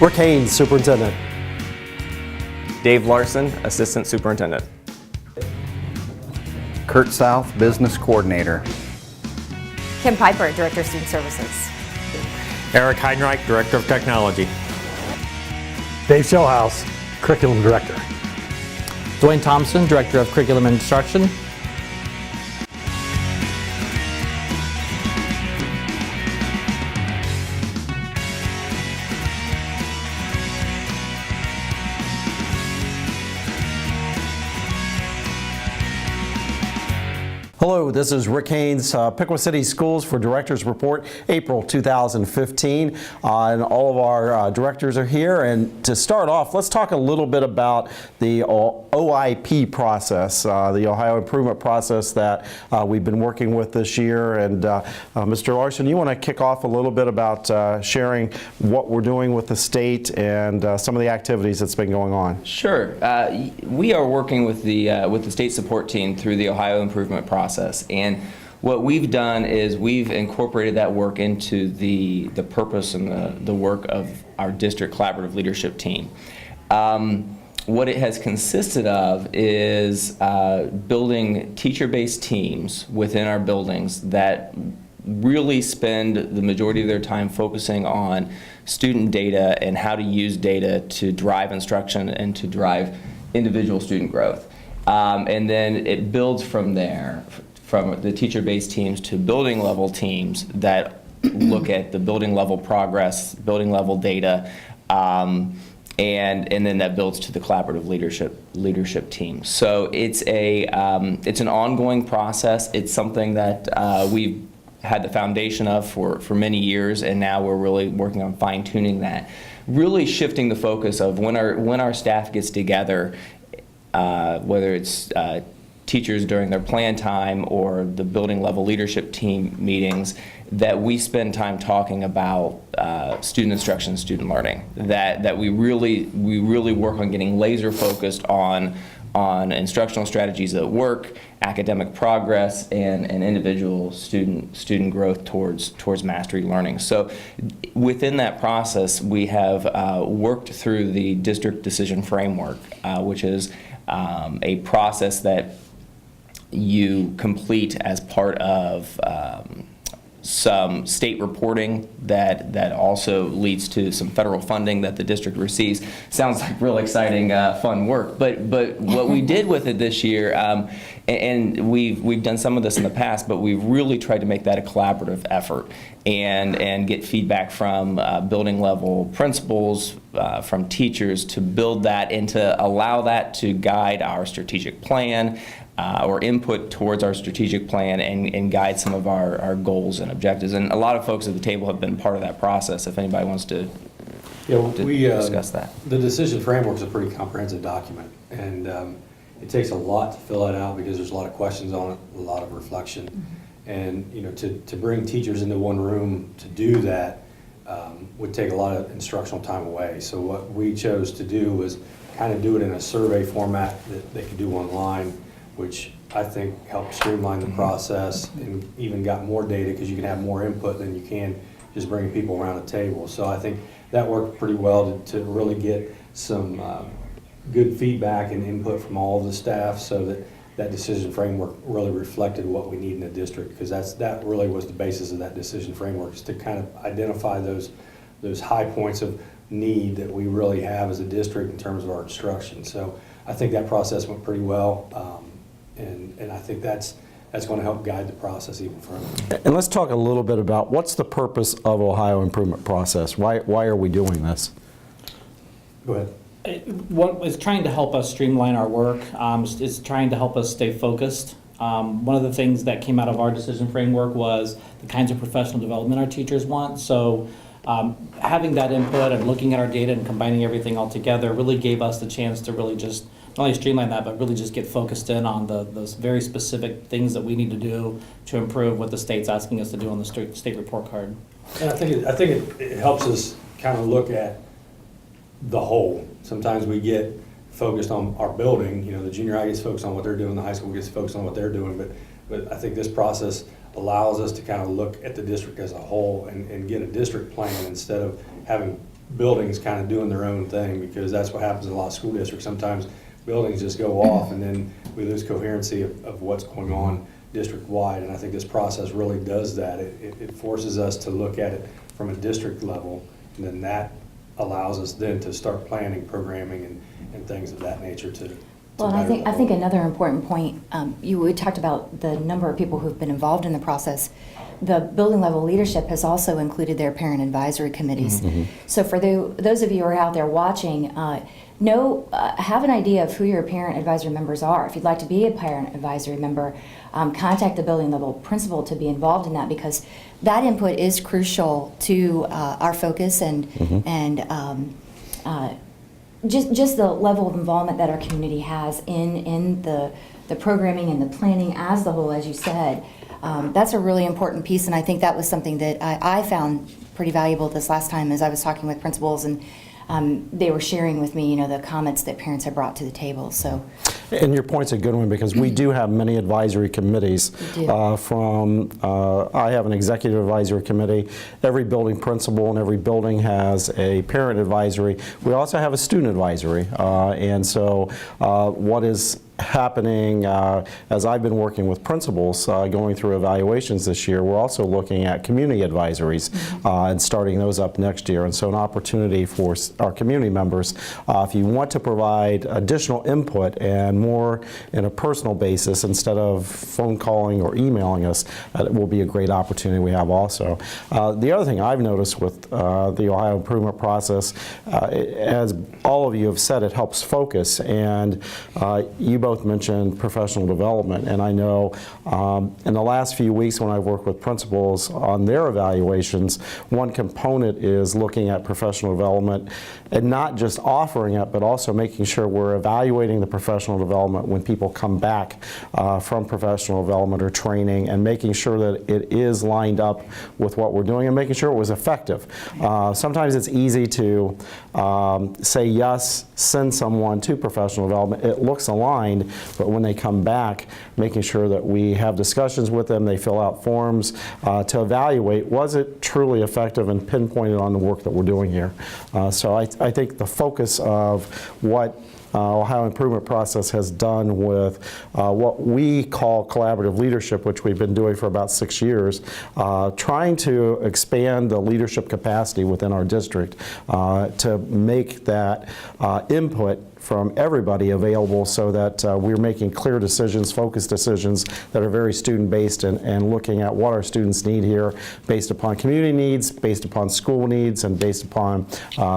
Rick Haynes, Superintendent. Dave Larson, Assistant Superintendent. Kurt South, Business Coordinator. Kim Piper, Director of Student Services. Eric Heinreich, Director of Technology. Dave Shellhouse, Curriculum Director. Dwayne Thompson, Director of Curriculum and Instruction. Hello, this is Rick Haynes, Piqua City Schools for Directors Report, April 2015. And all of our directors are here. And to start off, let's talk a little bit about the OIP process, the Ohio Improvement Process that we've been working with this year. And Mr. Larson, you want to kick off a little bit about sharing what we're doing with the state and some of the activities that's been going on? Sure. We are working with the state support team through the Ohio Improvement Process. And what we've done is we've incorporated that work into the purpose and the work of our district collaborative leadership team. What it has consisted of is building teacher-based teams within our buildings that really spend the majority of their time focusing on student data and how to use data to drive instruction and to drive individual student growth. And then it builds from there, from the teacher-based teams to building level teams that look at the building level progress, building level data, and then that builds to the collaborative leadership team. So it's an ongoing process. It's something that we've had the foundation of for many years, and now we're really working on fine-tuning that, really shifting the focus of when our staff gets together, whether it's teachers during their plan time or the building level leadership team meetings, that we spend time talking about student instruction, student learning. That we really work on getting laser focused on instructional strategies that work, academic progress, and individual student growth towards mastery learning. So within that process, we have worked through the district decision framework, which is a process that you complete as part of some state reporting that also leads to some federal funding that the district receives. Sounds like real exciting, fun work. But what we did with it this year, and we've done some of this in the past, but we've really tried to make that a collaborative effort and get feedback from building level principals, from teachers, to build that and to allow that to guide our strategic plan, or input towards our strategic plan, and guide some of our goals and objectives. And a lot of folks at the table have been part of that process, if anybody wants to, discuss that. The decision framework is a pretty comprehensive document, and it takes a lot to fill that out because there's a lot of questions on it, a lot of reflection. Mm-hmm. And to bring teachers into one room to do that would take a lot of instructional time away. So what we chose to do was kind of do it in a survey format that they could do online, which I think helped streamline the process and even got more data because you can have more input than you can just bringing people around a table. So I think that worked pretty well to really get some good feedback and input from all of the staff, so that decision framework really reflected what we need in the district, because that really was the basis of that decision framework, is to kind of identify those high points of need that we really have as a district in terms of our instruction. So I think that process went pretty well. And I think that's going to help guide the process even further. And let's talk a little bit about what's the purpose of Ohio Improvement Process. Why are we doing this? Go ahead. It's trying to help us streamline our work. It's trying to help us stay focused. One of the things that came out of our decision framework was the kinds of professional development our teachers want. So having that input and looking at our data and combining everything all together really gave us the chance to really just not only streamline that, but really just get focused in on those very specific things that we need to do to improve what the state's asking us to do on the state report card. And I think it helps us kind of look at the whole. Sometimes we get focused on our building. The junior high gets focused on what they're doing, the high school gets focused on what they're doing, but I think this process allows us to kind of look at the district as a whole and get a district plan instead of having buildings kind of doing their own thing, because that's what happens in a lot of school districts. Sometimes buildings just go off and then we lose coherency of what's going on district-wide, and I think this process really does that. It forces us to look at it from a district level, and then that allows us then to start planning, programming, and things of that nature to Well, and better I think the another important point, we talked about the number of people who've been involved in the process. The building level leadership has also included their parent advisory committees. So for those of you who are out there watching, have an idea of who your parent advisory members are. If you'd like to be a parent advisory member, contact the building level principal to be involved in that, because that input is crucial to our focus and just the level of involvement that our community has in the programming and the planning as the whole, as you said. That's a really important piece, and I think that was something that I found pretty valuable this last time as I was talking with principals, and they were sharing with me, the comments that parents had brought to the table. So. And your point's a good one, because we do have many advisory committees. I have an executive advisory committee. Every building principal and every building has a parent advisory. We also have a student advisory. And so what is happening as I've been working with principals going through evaluations this year, we're also looking at community advisories and starting those up next year. And so an opportunity for our community members, if you want to provide additional input and more in a personal basis instead of phone calling or emailing us, it will be a great opportunity we have also. The other thing I've noticed with the Ohio improvement process, as all of you have said, it helps focus, and you both mentioned professional development, and I know in the last few weeks when I've worked with principals on their evaluations, one component is looking at professional development and not just offering it, but also making sure we're evaluating the professional development when people come back from professional development or training, and making sure that it is lined up with what we're doing and making sure it was effective. Sometimes it's easy to say yes, send someone to professional development. It looks aligned, but when they come back, making sure that we have discussions with them, they fill out forms to evaluate, was it truly effective and pinpointed on the work that we're doing here. So I think the focus of what Ohio improvement process has done with what we call collaborative leadership, which we've been doing for about 6 years, trying to expand the leadership capacity within our district to make that input from everybody available, so that we're making clear decisions, focused decisions that are very student-based, and looking at what our students need here based upon community needs, based upon school needs, and based upon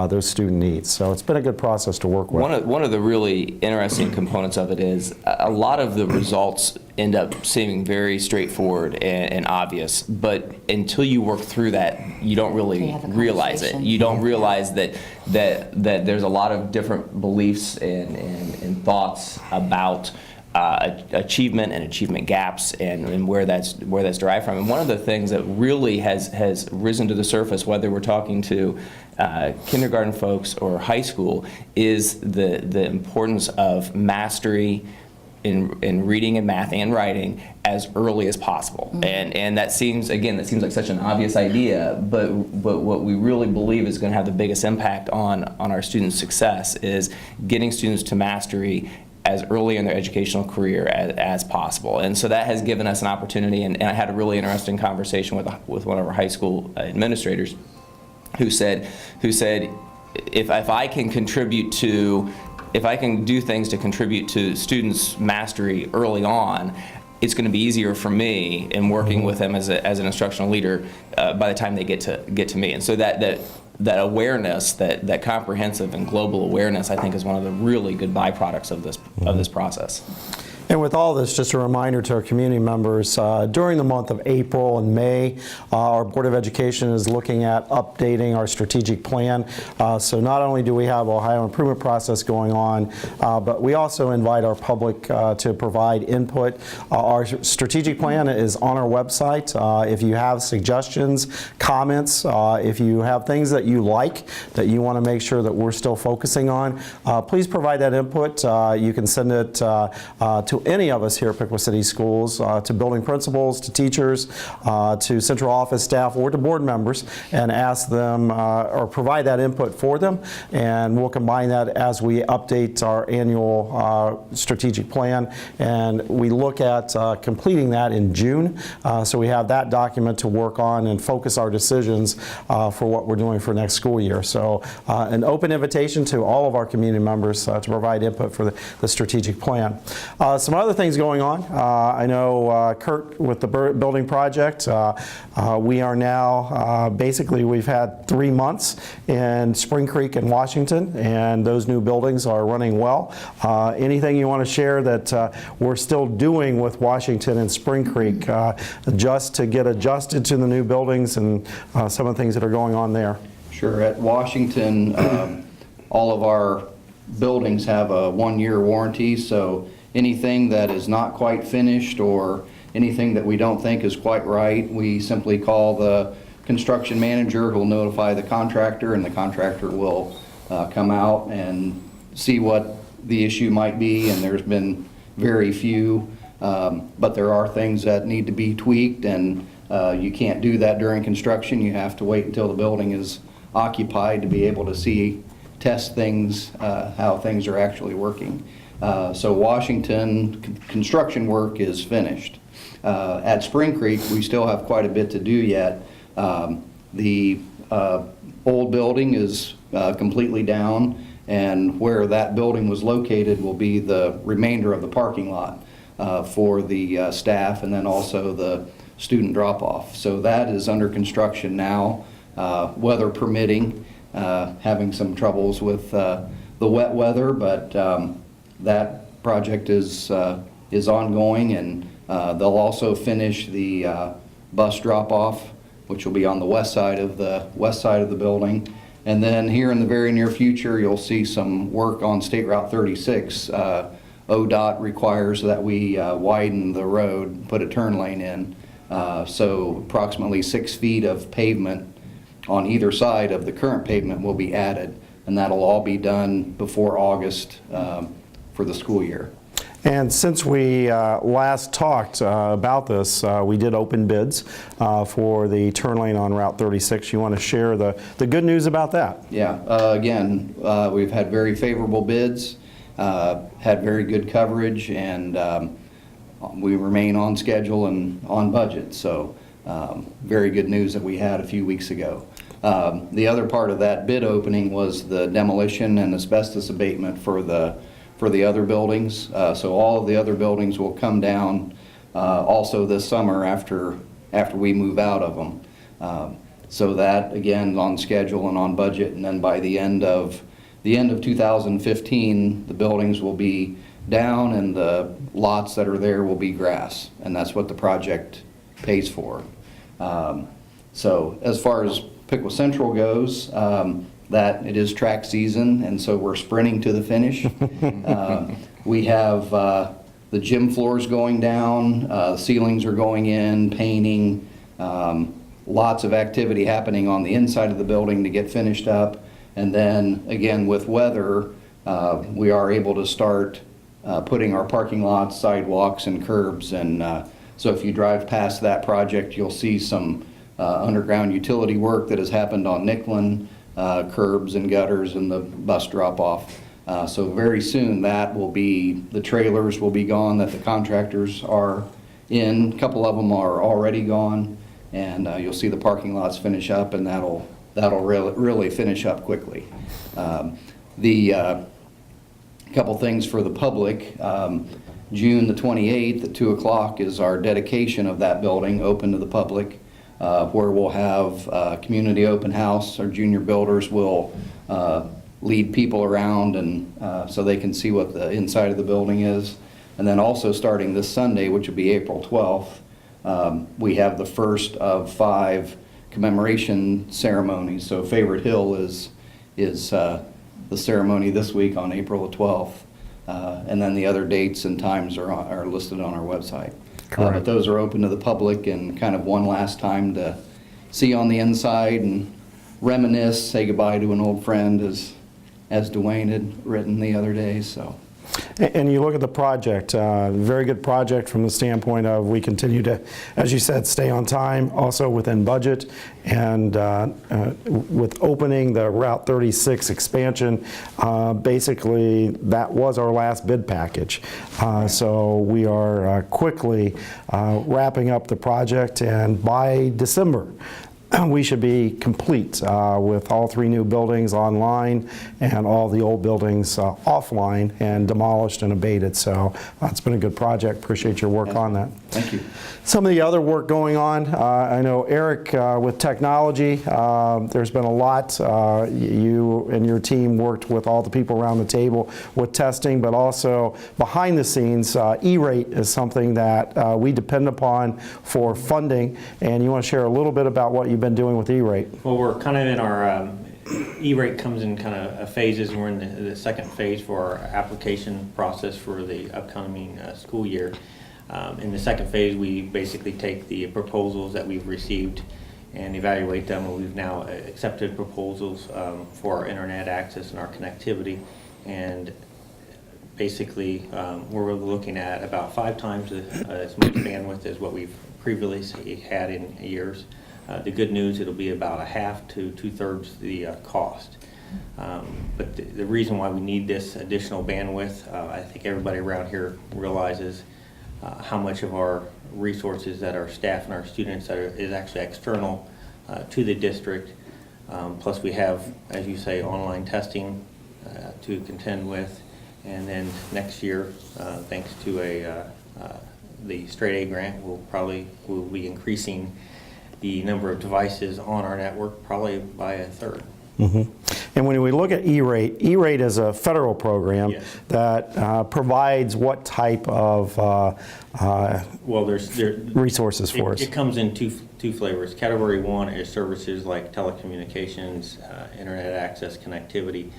those student needs. So it's been a good process to work with. One of the really interesting components of it is a lot of the results end up seeming very straightforward and obvious, but until you work through that, you don't really realize it. You don't realize that there's a lot of different beliefs and thoughts about achievement and achievement gaps, and where that's derived from. And one of the things that really has risen to the surface, whether we're talking to kindergarten folks or high school, is the importance of mastery in reading and math and writing as early as possible. And that seems like such an obvious idea, but what we really believe is going to have the biggest impact on our students' success is getting students to mastery as early in their educational career as possible. And so that has given us an opportunity, and I had a really interesting conversation with one of our high school administrators who said if I can contribute to, if I can do things to contribute to students' mastery early on, it's going to be easier for me in working with them as an instructional leader by the time they get to me. And so that awareness, that comprehensive and global awareness, I think, is one of the really good byproducts of this process. And with all this, just a reminder to our community members, during the month of April and May, our Board of Education is looking at updating our strategic plan. So not only do we have Ohio improvement process going on, but we also invite our public to provide input. Our strategic plan is on our website. If you have suggestions, comments, if you have things that you like, that you want to make sure that we're still focusing on, please provide that input. You can send it to to any of us here at Piqua City Schools, to building principals, to teachers, to central office staff, or to board members, and ask them or provide that input for them. And we'll combine that as we update our annual strategic plan. And we look at completing that in June. So we have that document to work on and focus our decisions for what we're doing for next school year. So an open invitation to all of our community members to provide input for the strategic plan. Some other things going on. I know Kurt with the building project, we are now basically we've had 3 months in Spring Creek and Washington, and those new buildings are running well. Anything you want to share that we're still doing with Washington and Spring Creek just to get adjusted to the new buildings and some of the things that are going on there? Sure. At Washington, all of our buildings have a 1-year warranty, so anything that is not quite finished or anything that we don't think is quite right, we simply call the construction manager, who will notify the contractor, and the contractor will come out and see what the issue might be. And there's been very few, but there are things that need to be tweaked, and you can't do that during construction. You have to wait until the building is occupied to be able to test things, how things are actually working. So Washington construction work is finished. At Spring Creek, we still have quite a bit to do yet. The old building is completely down, and where that building was located will be the remainder of the parking lot for the staff, and then also the student drop-off. So that is under construction now, weather permitting, having some troubles with the wet weather, but that project is ongoing, and they'll also finish the bus drop-off, which will be on the west side of the building. And then here in the very near future, you'll see some work on State Route 36. ODOT requires that we widen the road, put a turn lane in. So approximately 6 feet of pavement on either side of the current pavement will be added, and that'll all be done before August for the school year. And since we last talked about this, we did open bids for the turn lane on Route 36. You want to share the good news about that? Yeah, again, we've had very favorable bids, had very good coverage, and we remain on schedule and on budget. So very good news that we had a few weeks ago. The other part of that bid opening was the demolition and asbestos abatement for the other buildings. So all of the other buildings will come down also this summer after we move out of them. So that, again, on schedule and on budget, and then by the end of 2015, the buildings will be down and the lots that are there will be grass, and that's what the project pays for. So as far as Piqua Central goes, that it is track season, and so we're sprinting to the finish. We have the gym floors going down, the ceilings are going in, painting, lots of activity happening on the inside of the building to get finished up. And then again, with weather, we are able to start putting our parking lots, sidewalks, and curbs. And so if you drive past that project, you'll see some underground utility work that has happened on Nicklin, curbs and gutters, and the bus drop-off. So very soon the trailers will be gone that the contractors are in. A couple of them are already gone, and you'll see the parking lots finish up, and that'll really finish up quickly. The couple things for the public. June the 28th at 2 o'clock is our dedication of that building, open to the public, where we'll have a community open house. Our junior builders will lead people around, and so they can see what the inside of the building is. And then also starting this Sunday, which will be April 12th, we have the first of 5 commemoration ceremonies. So Favorite Hill is the ceremony this week on April the 12th. And then the other dates and times are listed on our website. But those are open to the public, and kind of one last time to see on the inside and reminisce, say goodbye to an old friend, as Dwayne had written the other day. So And you look at the project, very good project from the standpoint of we continue to, as you said, stay on time, also within budget, and with opening the Route 36 expansion, basically that was our last bid package. So we are quickly wrapping up the project, and by December, we should be complete with all 3 new buildings online and all the old buildings offline and demolished and abated. So it's been a good project. Appreciate your work on that. Thank you. Some of the other work going on, I know Eric with technology, there's been a lot. You and your team worked with all the people around the table with testing, but also behind the scenes, E-rate is something that we depend upon for funding, and you want to share a little bit about what you've been doing with E-rate. Well, we're kind of in our, E-rate comes in kind of phases. We're in the second phase for our application process for the upcoming school year. In the second phase, we basically take the proposals that we've received and evaluate them. And we've now accepted proposals for our internet access and our connectivity. And basically, we're looking at about 5 times as much bandwidth as what we've previously had in years. The good news, it'll be about a half to 2/3 the cost. But the reason why we need this additional bandwidth, I think everybody around here realizes how much of our resources that our staff and our students is actually external to the district. Plus we have, as you say, online testing to contend with. And then next year, thanks to the straight A grant, we'll be increasing the number of devices on our network probably by a 1/3. Mm-hmm. And when we look at E-rate, E-rate is a federal program. Yes. That provides what type of Well, resources for us? It comes in two flavors. Category 1 is services like telecommunications, internet access, connectivity.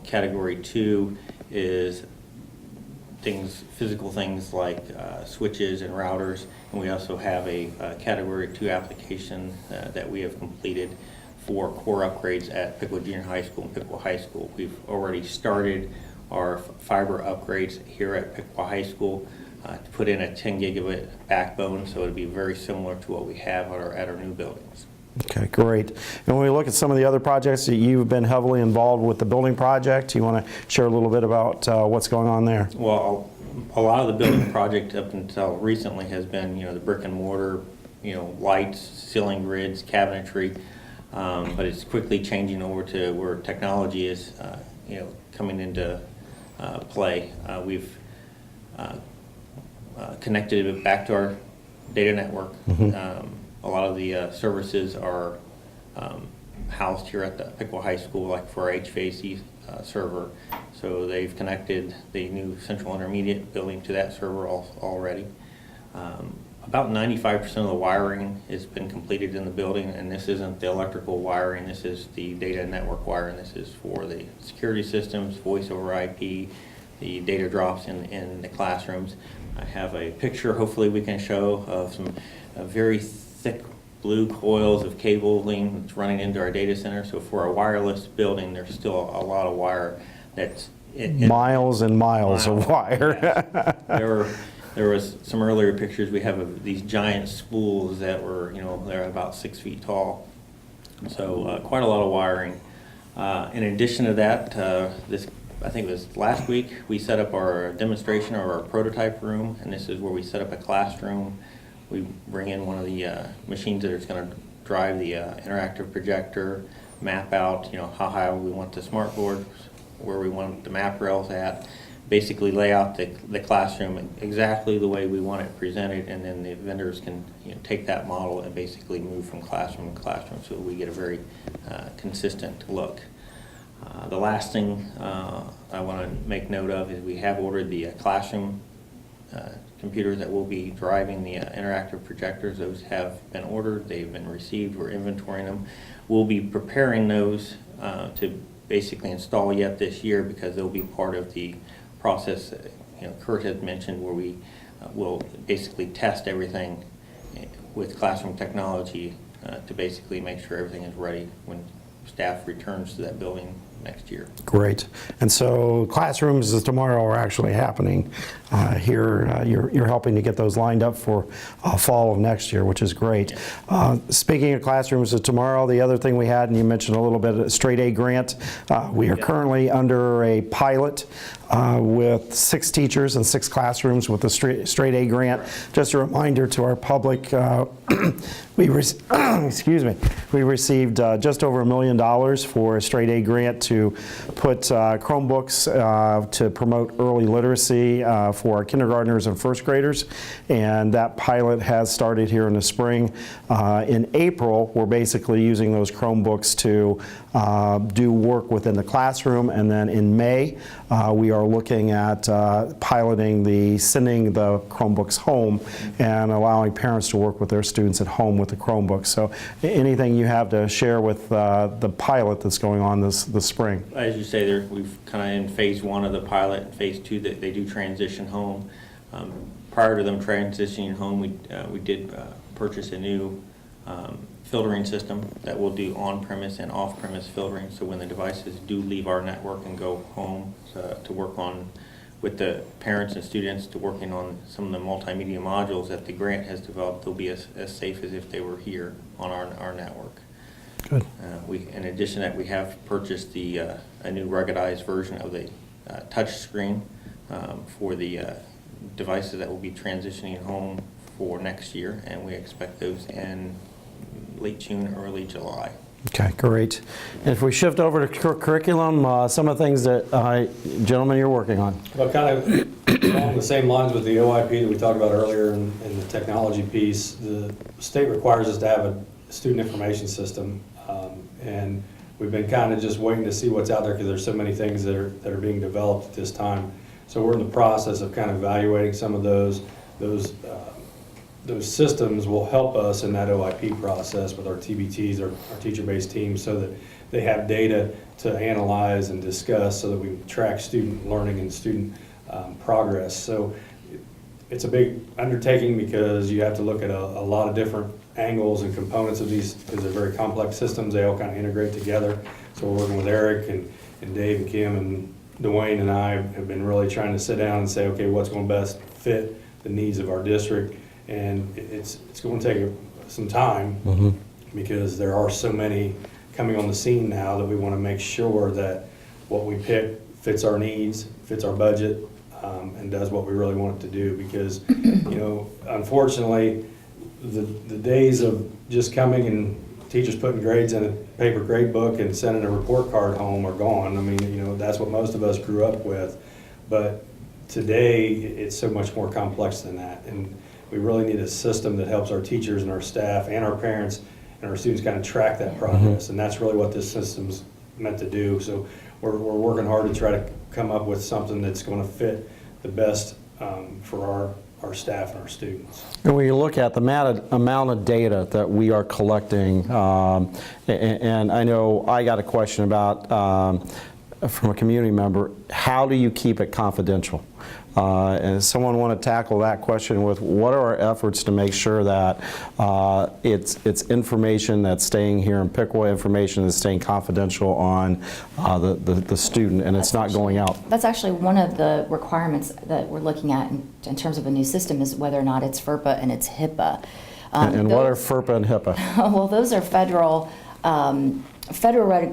Category 2 is physical things like switches and routers. And we also have a Category 2 application that we have completed for core upgrades at Piqua Junior High School and Piqua High School. We've already started our fiber upgrades here at Piqua High School to put in a 10 gigabit backbone, so it'll be very similar to what we have at our new buildings. Okay, great. And when we look at some of the other projects, that you've been heavily involved with the building project. You want to share a little bit about what's going on there? Well, a lot of the building project up until recently has been, the brick and mortar, lights, ceiling grids, cabinetry, but it's quickly changing over to where technology is, coming into play. We've connected it back to our data network. Mm-hmm. A lot of the services are housed here at the Piqua High School, like for our HVAC server. So they've connected the new central intermediate building to that server already. About 95% of the wiring has been completed in the building, and this isn't the electrical wiring, this is the data network wiring. This is for the security systems, voice over IP, the data drops in the classrooms. I have a picture, hopefully we can show, of some very thick blue coils of cabling that's running into our data center. So for a wireless building, there's still a lot of wire that's miles and miles of wire. Yeah. There was some earlier pictures we have of these giant spools that were, they're about 6 feet tall. So quite a lot of wiring. In addition to that, I think it was last week, we set up our demonstration or our prototype room, and this is where we set up a classroom. We bring in one of the machines that is going to drive the interactive projector, map out, how high we want the smart board, where we want the map rails at, basically lay out the classroom exactly the way we want it presented, and then the vendors can take that model and basically move from classroom to classroom so we get a very consistent look. The last thing I want to make note of is we have ordered the classroom computers that will be driving the interactive projectors. Those have been ordered, they've been received, we're inventorying them. We'll be preparing those to basically install yet this year, because they'll be part of the process Kurt had mentioned, where we will basically test everything with classroom technology to basically make sure everything is ready when staff returns to that building next year. Great. And so classrooms tomorrow are actually happening here. You're helping to get those lined up for fall of next year, which is great. Speaking of classrooms tomorrow, the other thing we had, and you mentioned a little bit, a straight A grant. We are currently under a pilot with 6 teachers and 6 classrooms with the straight A grant. Just a reminder to our public, we excuse me, we received just over $1 million for a straight A grant to put Chromebooks to promote early literacy for our kindergartners and first graders, and that pilot has started here in the spring. In April, we're basically using those Chromebooks to do work within the classroom, and then in May, we are looking at piloting sending the Chromebooks home and allowing parents to work with their students at home with the Chromebooks. So anything you have to share with the pilot that's going on this spring? As you say, we've kind of in phase 1 of the pilot, and phase 2 that they do transition home. Prior to them transitioning home, we did purchase a new filtering system that will do on-premise and off-premise filtering. So when the devices do leave our network and go home to work on with the parents and students to working on some of the multimedia modules that the grant has developed, they'll be as safe as if they were here on our network. Good. In addition to that, we have purchased a new ruggedized version of the touch screen for the devices that will be transitioning home for next year, and we expect those in late June, early July. Okay, great. And if we shift over to curriculum, some of the things that, gentlemen, you're working on. Well, kind of along the same lines with the OIP that we talked about earlier and the technology piece, the state requires us to have a student information system, and we've been kind of just waiting to see what's out there because there's so many things that are being developed at this time. So we're in the process of kind of evaluating some of those systems will help us in that OIP process with our TBTs, our teacher-based teams, so that they have data to analyze and discuss so that we track student learning and student progress. So it's a big undertaking because you have to look at a lot of different angles and components of these because they're very complex systems. They all kind of integrate together. So we're working with Eric and Dave and Kim and Dwayne and I have been really trying to sit down and say, okay, what's going to best fit the needs of our district? And it's going to take some time because there are so many coming on the scene now that we want to make sure that what we pick fits our needs, fits our budget, and does what we really want it to do. Because, you know, unfortunately, the days of just coming and teachers putting grades in a paper grade book and sending a report card home are gone. I mean, you know, that's what most of us grew up with. But today, it's so much more complex than that. And we really need a system that helps our teachers and our staff and our parents and our students kind of track that progress. And that's really what this system's meant to do. So we're working hard to try to come up with something that's going to fit the best for our staff and our students. And when you look at the amount of data that we are collecting, and I know I got a question about from a community member, how do you keep it confidential? And someone want to tackle that question with what are our efforts to make sure that it's information that's staying here in Piqua, information that's staying confidential on the student, and it's not going out. That's actually one of the requirements that we're looking at in terms of a new system is whether or not it's FERPA and it's HIPAA. And what are FERPA and HIPAA? Well, those are federal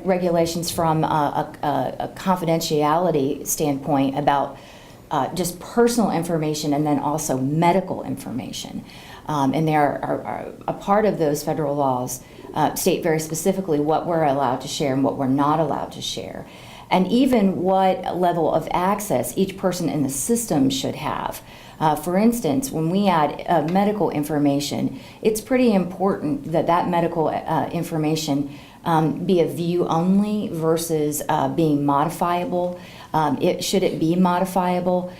regulations from a confidentiality standpoint about just personal information and then also medical information. And they are a part of those federal laws state very specifically what we're allowed to share and what we're not allowed to share. And even what level of access each person in the system should have. For instance, when we add medical information, it's pretty important that that medical information be a view only versus being modifiable. Should it be modifiable,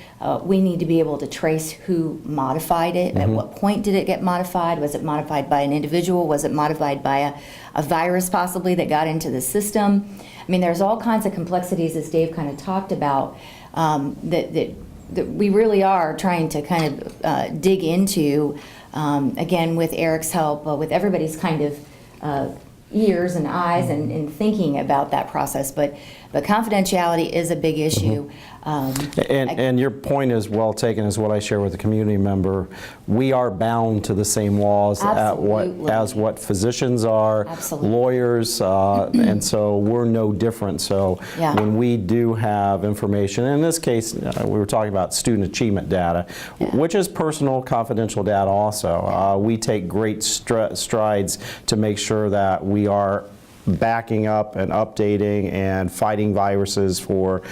we need to be able to trace who modified it. At what point did it get modified? Was it modified by an individual? Was it modified by a virus possibly that got into the system? I mean, there's all kinds of complexities, as Dave kind of talked about, that we really are trying to kind of dig into, again, with Eric's help, with everybody's kind of ears and eyes and thinking about that process. But confidentiality is a big issue. And your point is well taken, is what I share with the community member. We are bound to the same laws Absolutely. as what physicians are, Absolutely. lawyers, and so we're no different. So Yeah. when we do have information, in this case, we were talking about student achievement data, which is personal confidential data also. We take great strides to make sure that we are backing up and updating and fighting viruses for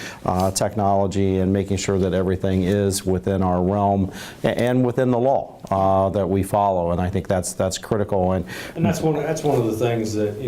technology and making sure that everything is within our realm and within the law that we follow. And I think that's critical. And that's one of the things that,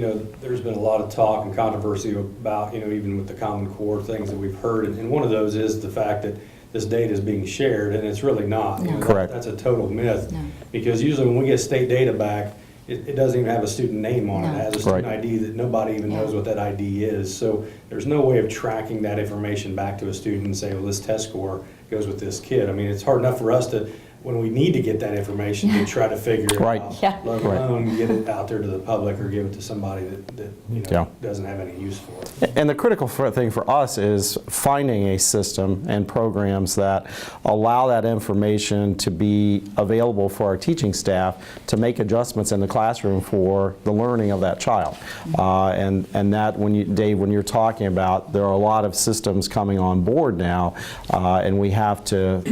there's been a lot of talk and controversy about, even with the Common Core things that we've heard. And one of those is the fact that this data is being shared, and it's really not. No. Correct. That's a total myth. No. Because usually when we get state data back, it doesn't even have a student name on it. No. It has a student Right. ID that nobody even knows what that ID is. So there's no way of tracking that information back to a student and say, well, this test score goes with this kid. I mean, it's hard enough for us to, when we need to get that information, to try to figure it Right. out. Yeah. Let Right. alone get it out there to the public or give it to somebody that Yeah. doesn't have any use for it. And the critical thing for us is finding a system and programs that allow that information to be available for our teaching staff to make adjustments in the classroom for the learning of that child. And that, Dave, when you're talking about, there are a lot of systems coming on board now, and we have to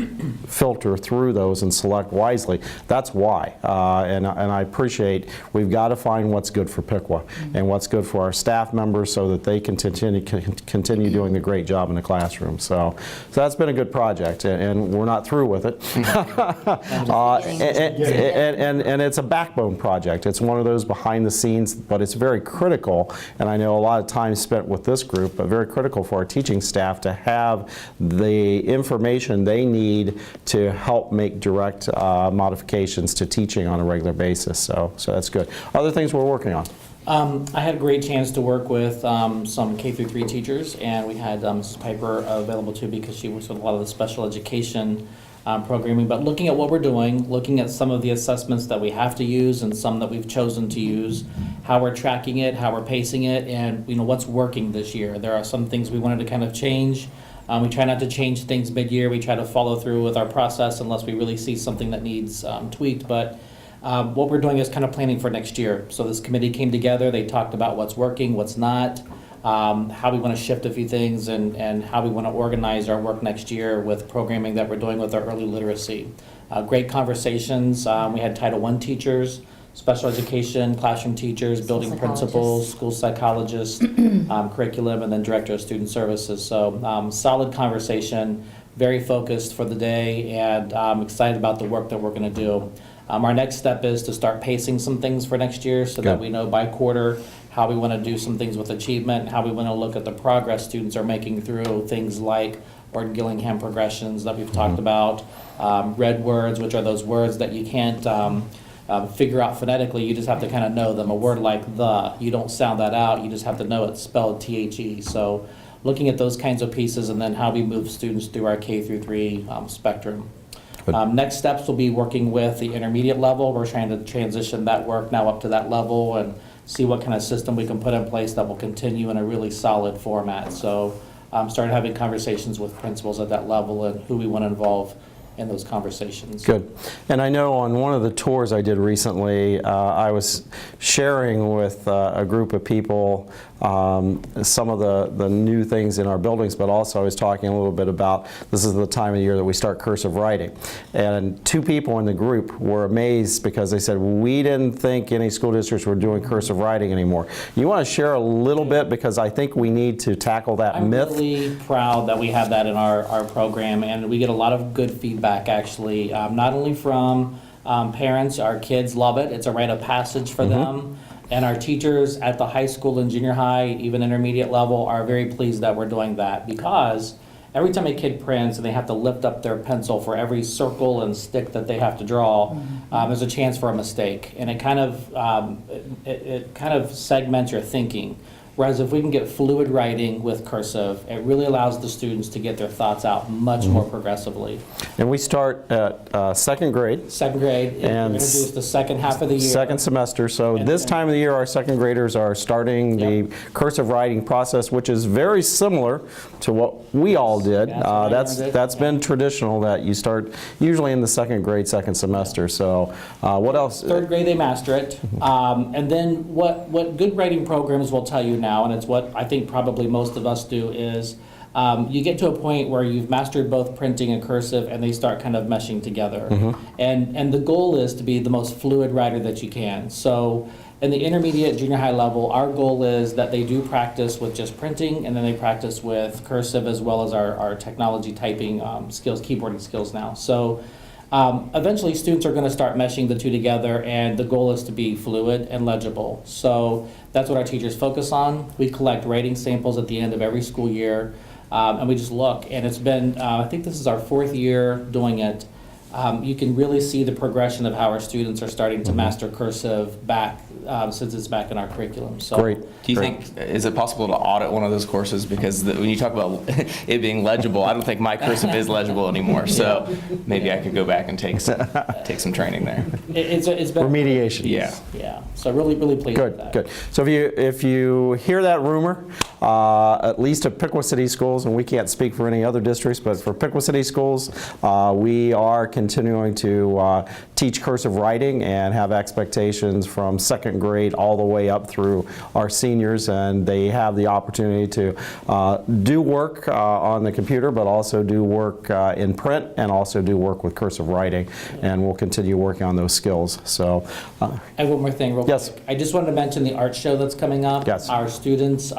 filter through those and select wisely. That's why. And I appreciate, we've got to find what's good for Piqua and what's good for our staff members so that they can continue doing the great job in the classroom. So that's been a good project, and we're not through with it. And it's a backbone project. It's one of those behind the scenes, but it's very critical, and I know a lot of time spent with this group, but very critical for our teaching staff to have the information they need to help make direct modifications to teaching on a regular basis. So that's good. Other things we're working on? I had a great chance to work with some K-3 teachers, and we had Mrs. Piper available too because she works with a lot of the special education programming. But looking at what we're doing, looking at some of the assessments that we have to use and some that we've chosen to use, how we're tracking it, how we're pacing it, and what's working this year. There are some things we wanted to kind of change. We try not to change things mid-year. We try to follow through with our process unless we really see something that needs tweaked. But what we're doing is kind of planning for next year. So this committee came together, they talked about what's working, what's not, how we want to shift a few things, and how we want to organize our work next year with programming that we're doing with our early literacy. Great conversations. We had Title I teachers, special education, classroom teachers, building principals, school psychologists, curriculum, and then director of student services. So solid conversation, very focused for the day, and I'm excited about the work that we're going to do. Our next step is to start pacing some things for next year so that we know by quarter how we want to do some things with achievement, how we want to look at the progress students are making through things like Orton-Gillingham progressions that we've talked about, red words, which are those words that you can't figure out phonetically, you just have to kind of know them. A word like the, you don't sound that out, you just have to know it's spelled T-H-E. So looking at those kinds of pieces, and then how we move students through our K-3 spectrum. Next steps will be working with the intermediate level. We're trying to transition that work now up to that level and see what kind of system we can put in place that will continue in a really solid format. So started having conversations with principals at that level and who we want to involve in those conversations. Good. And I know on one of the tours I did recently, I was sharing with a group of people some of the new things in our buildings, but also I was talking a little bit about, this is the time of year that we start cursive writing. And two people in the group were amazed because they said, we didn't think any school districts were doing cursive writing anymore. You want to share a little bit, because I think we need to tackle that myth. I'm really proud that we have that in our program, and we get a lot of good feedback actually, not only from parents. Our kids love it. It's a rite of passage for them. And our teachers at the high school and junior high, even intermediate level, are very pleased that we're doing that, because every time a kid prints and they have to lift up their pencil for every circle and stick that they have to draw, there's a chance for a mistake. And it kind of segments your thinking. Whereas if we can get fluid writing with cursive, it really allows the students to get their thoughts out much more progressively. And we start at second grade. Second grade, And we're introduced the second half of the year. Second semester. So And this then- time of the year, our second graders are starting the cursive writing process, which is very similar to what we all did. That's what I learned. That's been traditional, that you start usually in the second grade, second semester. So what else? Third grade, they master it. And then what good writing programs will tell you now, and it's what I think probably most of us do, is you get to a point where you've mastered both printing and cursive, and they start kind of meshing together. And the goal is to be the most fluid writer that you can. So in the intermediate, junior high level, our goal is that they do practice with just printing, and then they practice with cursive as well as our technology typing skills, keyboarding skills now. So eventually students are going to start meshing the two together, and the goal is to be fluid and legible. So that's what our teachers focus on. We collect writing samples at the end of every school year, and we just look. And it's been, I think this is our 4th year doing it. You can really see the progression of how our students are starting to master cursive back since it's back in our curriculum. So Great. Do you think, is it possible to audit one of those courses? Because when you talk about it being legible, I don't think my cursive is legible anymore. So maybe I could go back and take some training there. It's been Remediation. Yeah. Yeah. So really pleased with Good, that. good. So if you hear that rumor, at least at Piqua City Schools, and we can't speak for any other districts, but for Piqua City Schools, we are continuing to teach cursive writing and have expectations from second grade all the way up through our seniors, and they have the opportunity to do work on the computer, but also do work in print, and also do work with cursive writing, and we'll continue working on those skills. So, I have one more thing real Yes. quick. I just wanted to mention the art show that's coming up. Yes. Our students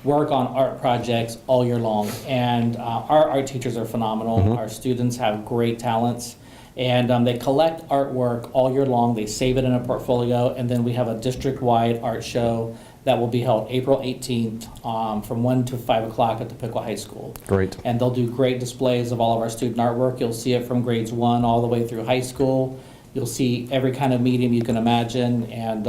work on art projects all year long, and our art teachers are phenomenal. Our students have great talents, and they collect artwork all year long. They save it in a portfolio, and then we have a district-wide art show that will be held April 18th from 1 to 5 o'clock at the Piqua High School. great. And they'll do great displays of all of our student artwork. You'll see it from grades 1 all the way through high school. You'll see every kind of medium you can imagine, and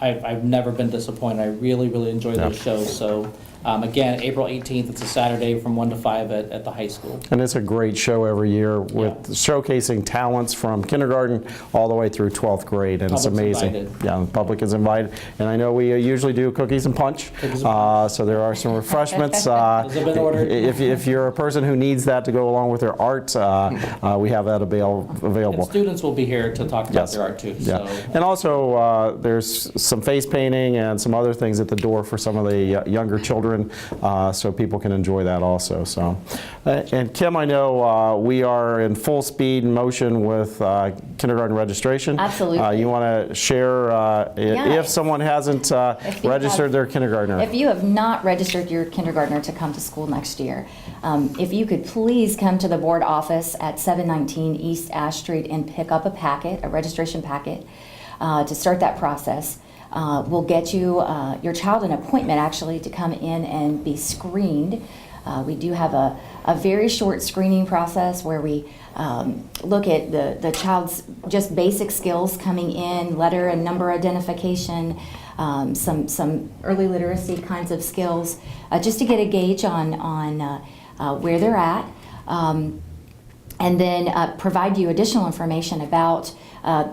I've never been disappointed. I really enjoy those shows. So again, April 18th, it's a Saturday from 1 to 5 at the high school. And it's a great show every year with showcasing talents from kindergarten all the way through 12th grade, and it's Public's amazing. invited. Yeah, the public is invited. And I know we usually do cookies and punch, so there are some refreshments. Those have been ordered. If you're a person who needs that to go along with their art, we have that And available. students will be here to talk about Yes. their art too. Yeah, So. and also there's some face painting and some other things at the door for some of the younger children, so people can enjoy that also. So, and Kim, I know we are in full speed motion with kindergarten registration. Absolutely. You want to share if someone hasn't you registered have- their kindergartner? If you have not registered your kindergartner to come to school next year, if you could please come to the board office at 719 East Ash Street and pick up a packet, a registration packet, to start that process. We'll get you your child an appointment actually to come in and be screened. We do have a very short screening process where we look at the child's just basic skills coming in, letter and number identification, some early literacy kinds of skills, just to get a gauge on where they're at, and then provide you additional information about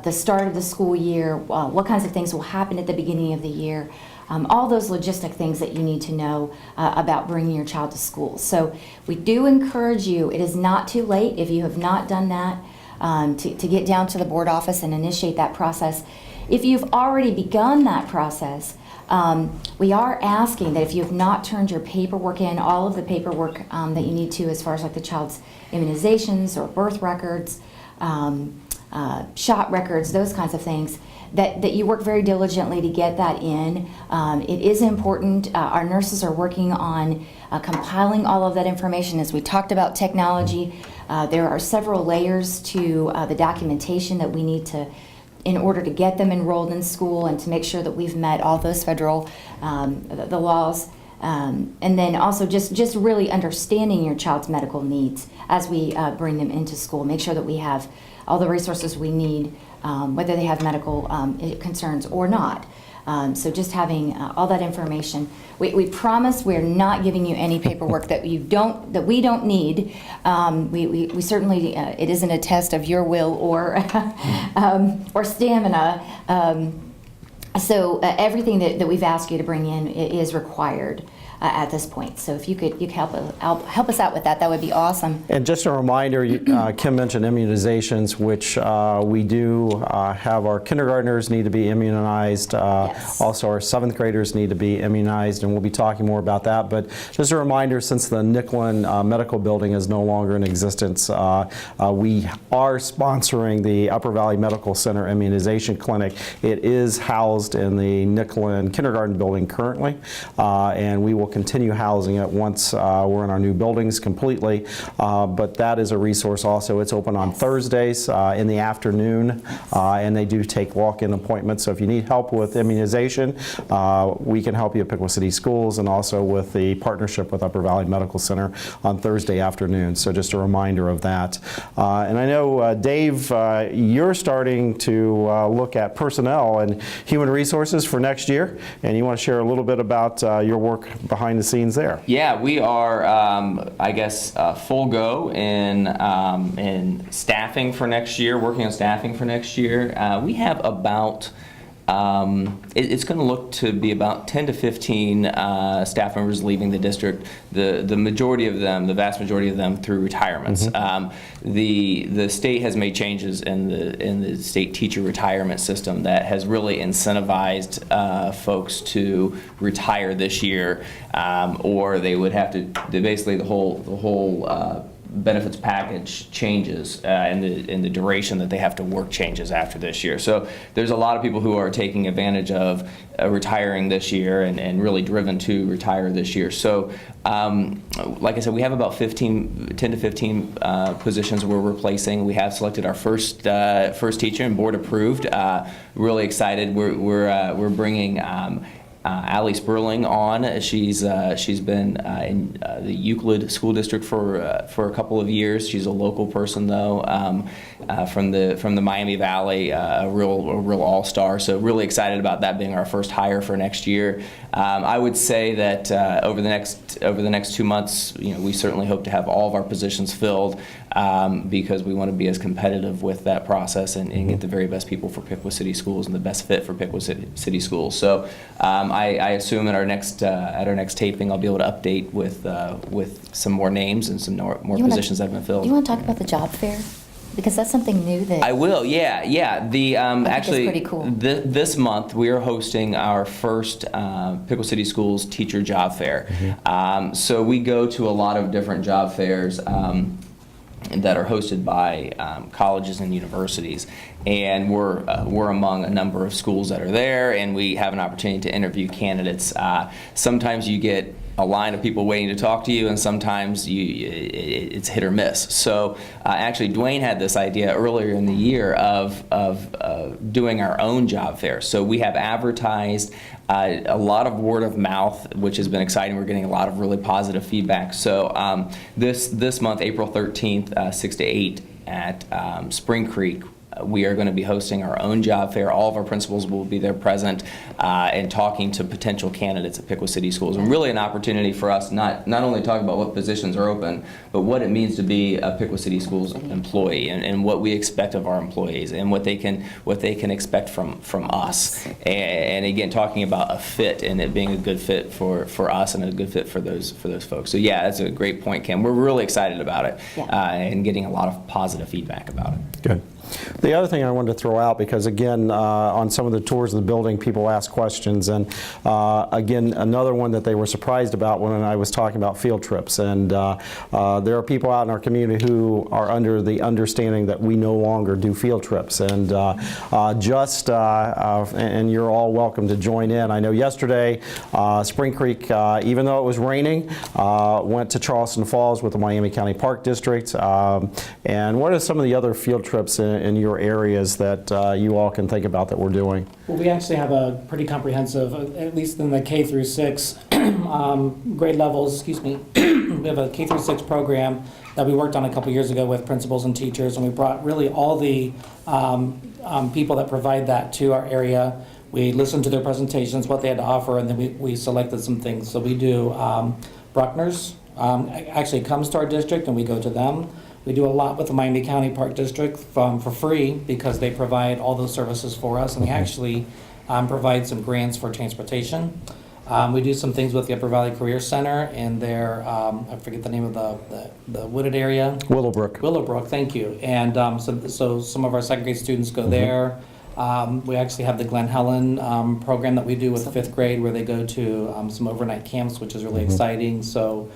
the start of the school year, what kinds of things will happen at the beginning of the year, all those logistic things that you need to know about bringing your child to school. So we do encourage you, it is not too late if you have not done that, to get down to the board office and initiate that process. If you've already begun that process, we are asking that if you have not turned your paperwork in, all of the paperwork that you need to as far as like the child's immunizations or birth records, shot records, those kinds of things, that you work very diligently to get that in. It is important. Our nurses are working on compiling all of that information. As we talked about technology, there are several layers to the documentation that we need to, in order to get them enrolled in school and to make sure that we've met all those federal the laws. And then also just really understanding your child's medical needs as we bring them into school. Make sure that we have all the resources we need, whether they have medical concerns or not. So just having all that information. We promise we're not giving you any paperwork that we don't need. We certainly, it isn't a test of your will or stamina. So everything that we've asked you to bring in is required at this point. So if you could help us out with that, that would be awesome. And just a reminder, Kim mentioned immunizations, which we do have. Our kindergartners need to be immunized. Yes. Also, our 7th graders need to be immunized, and we'll be talking more about that. But just a reminder, since the Nicklin Medical Building is no longer in existence, we are sponsoring the Upper Valley Medical Center Immunization Clinic. It is housed in the Nicklin Kindergarten Building currently, and we will continue housing it once we're in our new buildings completely. But that is a resource also. It's open on Thursdays in the afternoon, and they do take walk-in appointments. So if you need help with immunization, we can help you at Piqua City Schools, and also with the partnership with Upper Valley Medical Center on Thursday afternoon. So just a reminder of that. And I know, Dave, you're starting to look at personnel and human resources for next year, and you want to share a little bit about your work behind the scenes there. Yeah, we are, I guess, full go in staffing for next year, working on staffing for next year. We have about, it's going to look to be about 10 to 15 staff members leaving the district, the majority of them, the vast majority of them through retirements. The state has made changes in the state teacher retirement system that has really incentivized folks to retire this year, or they would have to, basically the whole benefits package changes, and the duration that they have to work changes after this year. So there's a lot of people who are taking advantage of retiring this year and really driven to retire this year. So like I said, we have about 10 to 15 positions we're replacing. We have selected our first teacher and board approved. Really excited. We're bringing Allie Sperling on. She's been in the Euclid School District for a couple of years. She's a local person though, from the Miami Valley, a real all-star. So really excited about that being our first hire for next year. I would say that over the next 2 months, we certainly hope to have all of our positions filled, because we want to be as competitive with that process and get the very best people for Piqua City Schools and the best fit for Piqua City Schools. So I assume at our next taping I'll be able to update with some more names and some more positions that have been filled. Do you want to talk about the job fair? Because that's something new that... I will, yeah. The actually, pretty cool. This month we are hosting our first Piqua City Schools teacher job fair. So we go to a lot of different job fairs that are hosted by colleges and universities, and we're among a number of schools that are there, and we have an opportunity to interview candidates. Sometimes you get a line of people waiting to talk to you, and sometimes it's hit or miss. So actually, Dwayne had this idea earlier in the year of doing our own job fair. So we have advertised a lot of word of mouth, which has been exciting. We're getting a lot of really positive feedback. So this month, April 13th, 6 to 8 at Spring Creek, we are going to be hosting our own job fair. All of our principals will be there present and talking to potential candidates at Piqua City Schools. And really an opportunity for us not only talk about what positions are open, but what it means to be a Piqua City Schools employee and what we expect of our employees and what they can expect from us. And again, talking about a fit and it being a good fit for us and a good fit for those folks. So yeah, that's a great point, Kim. We're really excited about it and getting a lot of positive feedback about it. Good. The other thing I wanted to throw out, because again, on some of the tours of the building, people ask questions, and again, another one that they were surprised about when I was talking about field trips. And there are people out in our community who are under the understanding that we no longer do field trips, and and you're all welcome to join in. I know yesterday, Spring Creek, even though it was raining, went to Charleston Falls with the Miami County Park District. And what are some of the other field trips in your areas that you all can think about that we're doing? Well, we actually have a pretty comprehensive, at least in the K through 6 grade levels, we have a K through 6 program that we worked on a couple years ago with principals and teachers, and we brought really all the people that provide that to our area. We listened to their presentations, what they had to offer, and then we selected some things. So we do Bruckner's. Actually comes to our district and we go to them. We do a lot with the Miami County Park District for free because they provide all those services for us, and we actually provide some grants for transportation. We do some things with the Upper Valley Career Center and their, I forget the name of the wooded area. Willowbrook. Willowbrook, thank you. And so some of our second grade students go there. We actually have the Glen Helen program that we do with the 5th grade where they go to some overnight camps, which is really exciting. So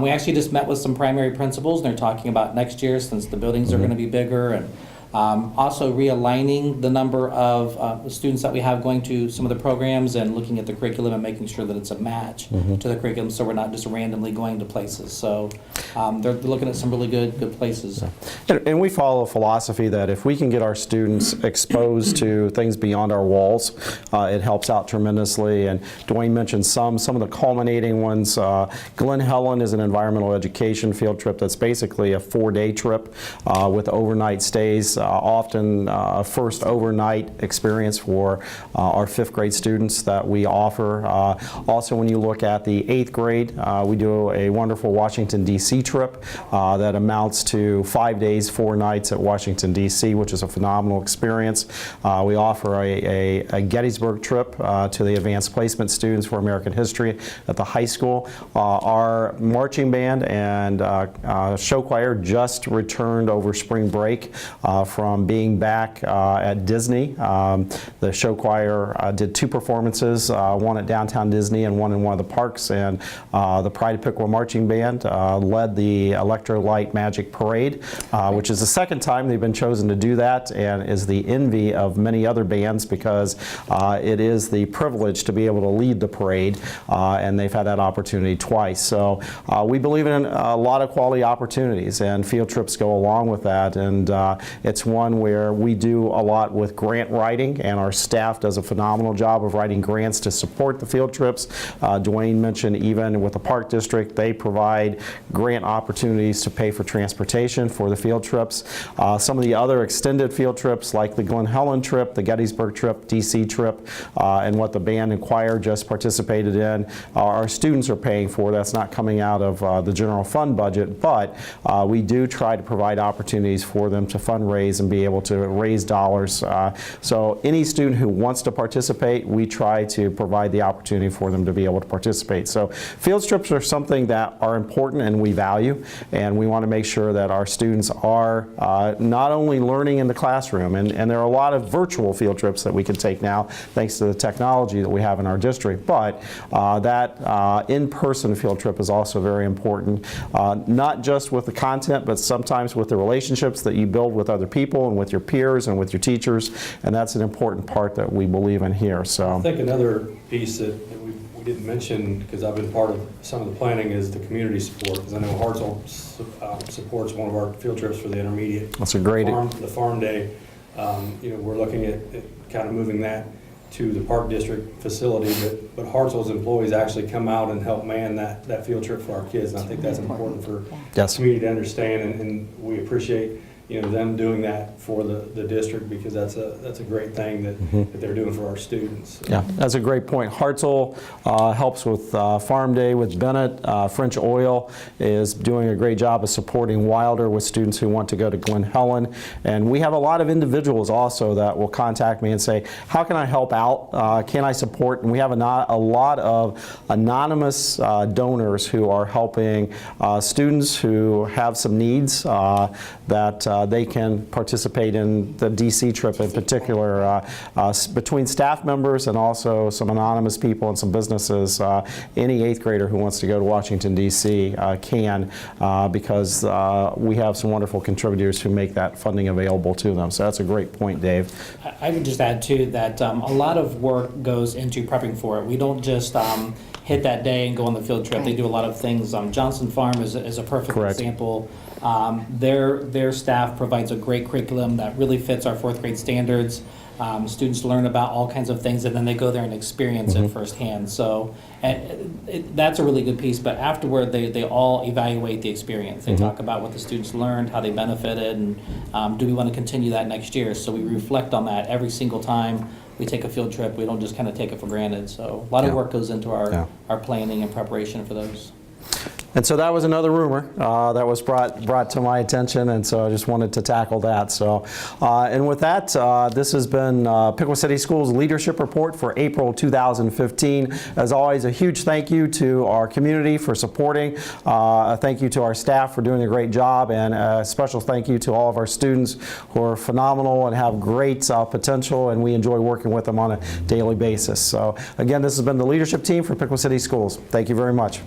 we actually just met with some primary principals, and they're talking about next year since the buildings are going to be bigger, and also realigning the number of students that we have going to some of the programs and looking at the curriculum and making sure that it's a match to the curriculum, so we're not just randomly going to places. So they're looking at some really good places. And we follow a philosophy that if we can get our students exposed to things beyond our walls, it helps out tremendously. And Dwayne mentioned some of the culminating ones. Glen Helen is an environmental education field trip that's basically a 4-day trip with overnight stays. Often a first overnight experience for our 5th grade students that we offer. Also, when you look at the 8th grade, we do a wonderful Washington, D.C. trip that amounts to 5 days, 4 nights at Washington, D.C., which is a phenomenal experience. We offer a Gettysburg trip to the advanced placement students for American history at the high school. Our marching band and show choir just returned over spring break from being back at Disney. The show choir did 2 performances, one at Downtown Disney and one in one of the parks, and the Pride of Piqua Marching Band led the Electrolyte Magic Parade, which is the 2nd time they've been chosen to do that, and is the envy of many other bands because it is the privilege to be able to lead the parade, and they've had that opportunity twice. So we believe in a lot of quality opportunities, and field trips go along with that, and it's one where we do a lot with grant writing, and our staff does a phenomenal job of writing grants to support the field trips. Dwayne mentioned even with the Park District, they provide grant opportunities to pay for transportation for the field trips. Some of the other extended field trips like the Glen Helen trip, the Gettysburg trip, DC trip, and what the band and choir just participated in, our students are paying for. That's not coming out of the general fund budget, but we do try to provide opportunities for them to fundraise and be able to raise dollars. So any student who wants to participate, we try to provide the opportunity for them to be able to participate. So field trips are something that are important and we value, and we want to make sure that our students are not only learning in the classroom, and there are a lot of virtual field trips that we can take now thanks to the technology that we have in our district, but that in-person field trip is also very important, not just with the content, but sometimes with the relationships that you build with other people and with your peers and with your teachers, and that's an important part that we believe in here. So I think another piece that we didn't mention, because I've been part of some of the planning, is the community support, because I know Hartselle supports one of our field trips for the intermediate. That's a great the farm day. We're looking at kind of moving that to the Park District facility, but Hartselle's employees actually come out and help man that field trip for our kids, and I think that's important for the community to understand, and we appreciate them doing that for the district, because that's a great thing that they're doing for our students. Yeah, that's a great point. Hartselle helps with Farm Day with Bennett. French Oil is doing a great job of supporting Wilder with students who want to go to Glen Helen. And we have a lot of individuals also that will contact me and say, how can I help out? Can I support? And we have a lot of anonymous donors who are helping students who have some needs that they can participate in the DC trip in particular. Between staff members and also some anonymous people and some businesses, any 8th grader who wants to go to Washington, D.C. Can, because we have some wonderful contributors who make that funding available to them. So that's a great point, Dave. I would just add too that a lot of work goes into prepping for it. We don't just hit that day and go on the field trip. They do a lot of things. Johnson Farm is a perfect example. Their staff provides a great curriculum that really fits our fourth grade standards. Students learn about all kinds of things, and then they go there and experience it firsthand. So that's a really good piece. But afterward, they all evaluate the experience. They talk about what the students learned, how they benefited, and do we want to continue that next year? So we reflect on that every single time we take a field trip. We don't just kind of take it for granted. So a lot of work goes into our planning and preparation for those. And so that was another rumor that was brought to my attention, and so I just wanted to tackle that. So, and with that, this has been Piqua City Schools Leadership Report for April 2015. As always, a huge thank you to our community for supporting. A thank you to our staff for doing a great job, and a special thank you to all of our students who are phenomenal and have great potential, and we enjoy working with them on a daily basis. So again, this has been the leadership team for Piqua City Schools. Thank you very much.